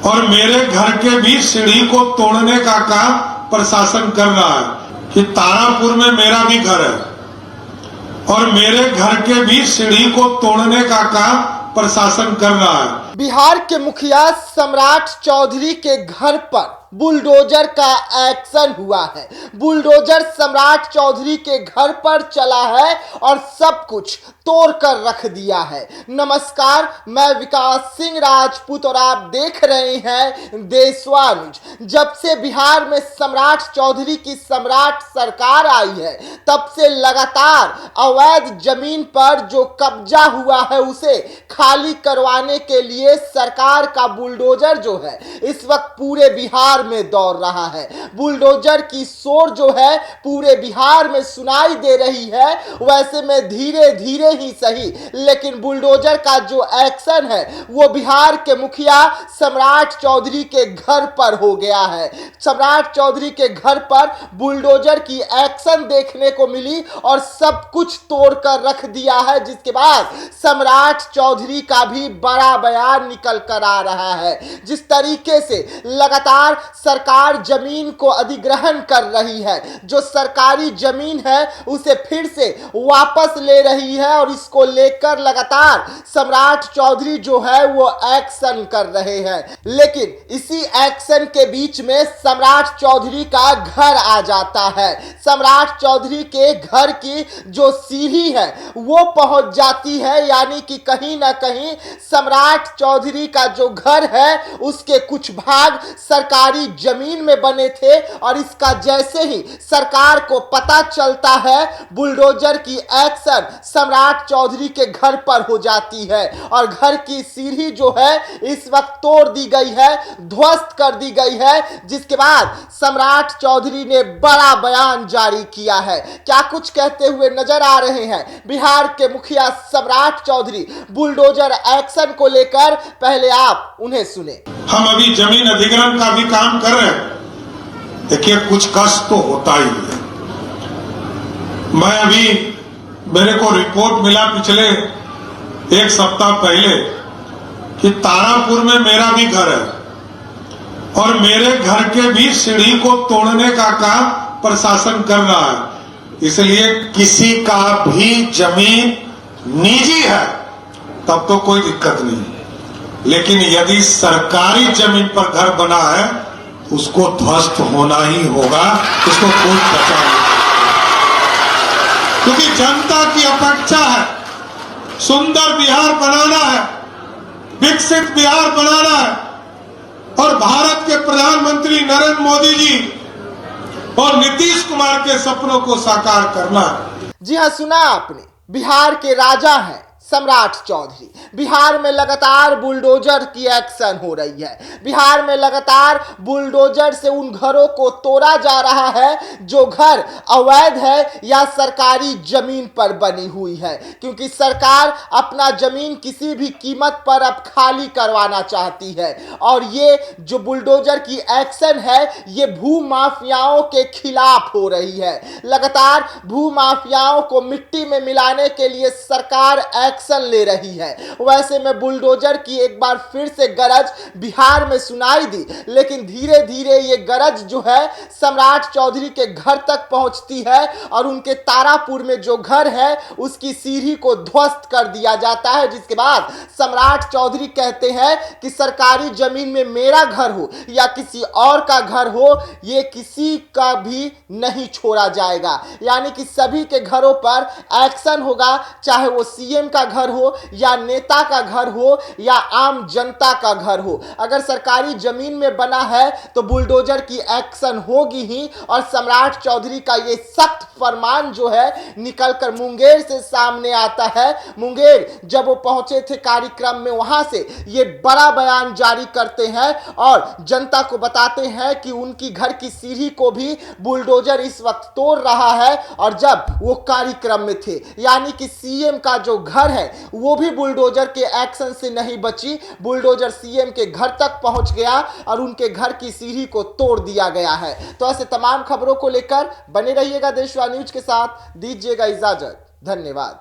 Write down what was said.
और मेरे घर के भी सीढ़ी को तोड़ने का काम प्रशासन कर रहा है कि तारापुर में मेरा भी घर है और मेरे घर के भी सीढ़ी को तोड़ने का काम प्रशासन कर रहा है। बिहार के मुखिया सम्राट चौधरी के घर पर बुलडोजर का एक्शन हुआ है। बुलडोजर सम्राट चौधरी के घर पर चला है और सब कुछ तोड़ कर रख दिया है। नमस्कार, मैं विकास सिंह राजपूत और आप देख रहे हैं देशवा न्यूज। जब से बिहार में सम्राट चौधरी की सम्राट सरकार आई है, तब से लगातार अवैध जमीन पर जो कब्जा हुआ है उसे खाली करवाने के लिए सरकार का बुलडोजर जो है इस वक्त पूरे बिहार में दौड़ रहा है। बुलडोजर की शोर जो है पूरे बिहार में सुनाई दे रही है। वैसे में धीरे धीरे ही सही, लेकिन बुलडोजर का जो एक्शन है वो बिहार के मुखिया सम्राट चौधरी के घर पर हो गया है। सम्राट चौधरी के घर पर बुलडोजर की एक्शन देखने को मिली और सब कुछ तोड़कर रख दिया है, जिसके बाद सम्राट चौधरी का भी बड़ा बयान निकल कर आ रहा है। जिस तरीके से लगातार सरकार जमीन को अधिग्रहण कर रही है, जो सरकारी जमीन है उसे फिर से वापस ले रही है और इसको लेकर लगातार सम्राट चौधरी जो है वो एक्शन कर रहे हैं। लेकिन इसी एक्शन के बीच में सम्राट चौधरी का घर आ जाता है। सम्राट चौधरी के घर की जो सीढ़ी है वो पहुंच जाती है, यानी कि कहीं ना कहीं सम्राट चौधरी का जो घर है उसके कुछ भाग सरकारी जमीन में बने थे और इसका जैसे ही सरकार को पता चलता है, बुलडोजर की एक्शन सम्राट चौधरी के घर पर हो जाती है और घर की सीढ़ी जो है इस वक्त तोड़ दी गई है, ध्वस्त कर दी गई है। जिसके बाद सम्राट चौधरी ने बड़ा बयान जारी किया है। क्या कुछ कहते हुए नजर आ रहे हैं बिहार के मुखिया सम्राट चौधरी बुलडोजर एक्शन को लेकर, पहले आप उन्हें सुने। हम अभी जमीन अधिग्रहण का भी काम कर रहे हैं। देखिए, कुछ कष्ट तो होता ही है। मैं अभी मेरे को रिपोर्ट मिला पिछले एक सप्ताह पहले कि तारापुर में मेरा भी घर है और मेरे घर के भी सीढ़ी को तोड़ने का काम प्रशासन कर रहा है। इसलिए किसी का भी जमीन निजी है तब तो कोई दिक्कत नहीं, लेकिन यदि सरकारी जमीन पर घर बना है उसको ध्वस्त होना ही होगा, उसको कोई बचा नहीं। क्योंकि जनता की अपेक्षा है सुंदर बिहार बनाना है, विकसित बिहार बनाना है और भारत के प्रधानमंत्री नरेंद्र मोदी जी और नीतीश कुमार के सपनों को साकार करना है। जी हाँ, सुना आपने, बिहार के राजा हैं सम्राट चौधरी। बिहार में लगातार बुलडोजर की एक्शन हो रही है। बिहार में लगातार बुलडोजर से उन घरों को तोड़ा जा रहा है जो घर अवैध है या सरकारी जमीन पर बनी हुई है, क्योंकि सरकार अपना जमीन किसी भी कीमत पर अब खाली करवाना चाहती है। और ये जो बुलडोजर की एक्शन है ये भू माफियाओं के खिलाफ हो रही है। लगातार भू माफियाओं को मिट्टी में मिलाने के लिए सरकार एक्शन ले रही है। वैसे में बुलडोजर की एक बार फिर से गरज बिहार में सुनाई दी, लेकिन धीरे धीरे ये गरज जो है सम्राट चौधरी के घर तक पहुंचती है और उनके तारापुर में जो घर है उसकी सीढ़ी को ध्वस्त कर दिया जाता है। जिसके बाद सम्राट चौधरी कहते हैं कि सरकारी जमीन में मेरा घर हो या किसी और का घर हो, ये किसी का भी नहीं छोड़ा जाएगा। यानी कि सभी के घरों पर एक्शन होगा, चाहे वो सीएम का घर हो या नेता का घर हो या आम जनता का घर हो। अगर सरकारी जमीन में बना है तो बुलडोजर की एक्शन होगी ही। और सम्राट चौधरी का ये सख्त फरमान जो है निकलकर मुंगेर से सामने आता है। मुंगेर जब वो पहुंचे थे कार्यक्रम में, वहां से ये बड़ा बयान जारी करते हैं और जनता को बताते हैं कि उनकी घर की सीढ़ी को भी बुलडोजर इस वक्त तोड़ रहा है। और जब वो कार्यक्रम में थे, यानी कि सीएम का जो घर है वो भी बुलडोजर के एक्शन से नहीं बची। बुलडोजर सीएम के घर तक पहुंच गया और उनके घर की सीढ़ी को तोड़ दिया गया है। तो ऐसे तमाम खबरों को लेकर बने रहिएगा देशवा न्यूज के साथ। दीजिएगा इजाजत, धन्यवाद।